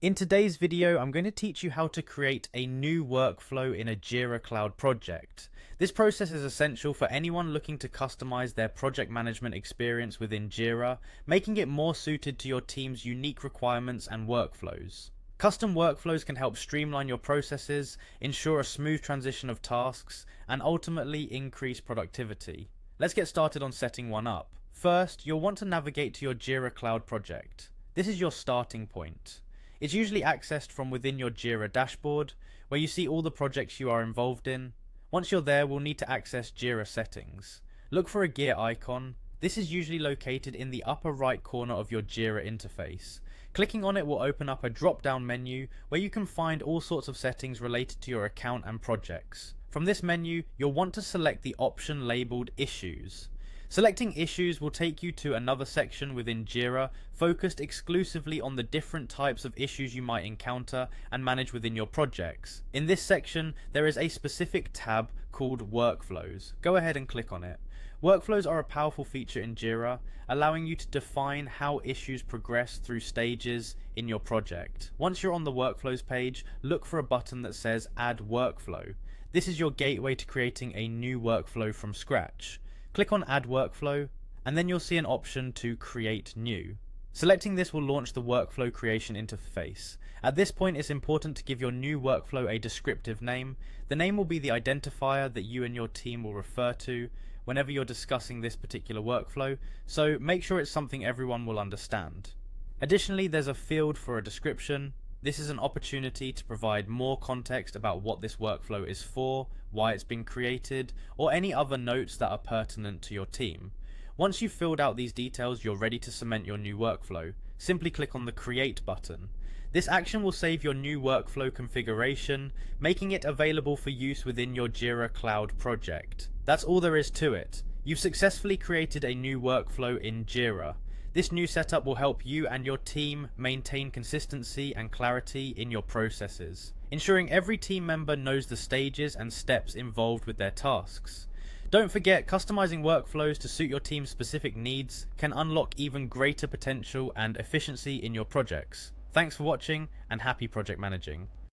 In today's video, I'm going to teach you how to create a new workflow in a Jira Cloud project. This process is essential for anyone looking to customize their project management experience within Jira, making it more suited to your team's unique requirements and workflows. Custom workflows can help streamline your processes, ensure a smooth transition of tasks, and ultimately increase productivity. Let's get started on setting one up. First, you'll want to navigate to your Jira Cloud project. This is your starting point. It's usually accessed from within your Jira dashboard, where you see all the projects you are involved in. Once you're there, we'll need to access Jira settings. Look for a gear icon. This is usually located in the upper right corner of your Jira interface. Clicking on it will open up a drop-down menu where you can find all sorts of settings related to your account and projects. From this menu, you'll want to select the option labeled Issues. Selecting Issues will take you to another section within Jira focused exclusively on the different types of issues you might encounter and manage within your projects. In this section, there is a specific tab called Workflows. Go ahead and click on it. Workflows are a powerful feature in Jira, allowing you to define how issues progress through stages in your project. Once you're on the Workflows page, look for a button that says Add Workflow. This is your gateway to creating a new workflow from scratch. Click on Add Workflow, and then you'll see an option to Create New. Selecting this will launch the workflow creation interface. At this point, it's important to give your new workflow a descriptive name. The name will be the identifier that you and your team will refer to whenever you're discussing this particular workflow, so make sure it's something everyone will understand. Additionally, there's a field for a description. This is an opportunity to provide more context about what this workflow is for, why it's been created, or any other notes that are pertinent to your team. Once you've filled out these details, you're ready to cement your new workflow. Simply click on the Create button. This action will save your new workflow configuration, making it available for use within your Jira Cloud project. That's all there is to it. You've successfully created a new workflow in Jira. This new setup will help you and your team maintain consistency and clarity in your processes, ensuring every team member knows the stages and steps involved with their tasks. Don't forget, customizing workflows to suit your team's specific needs can unlock even greater potential and efficiency in your projects. Thanks for watching, and happy project managing.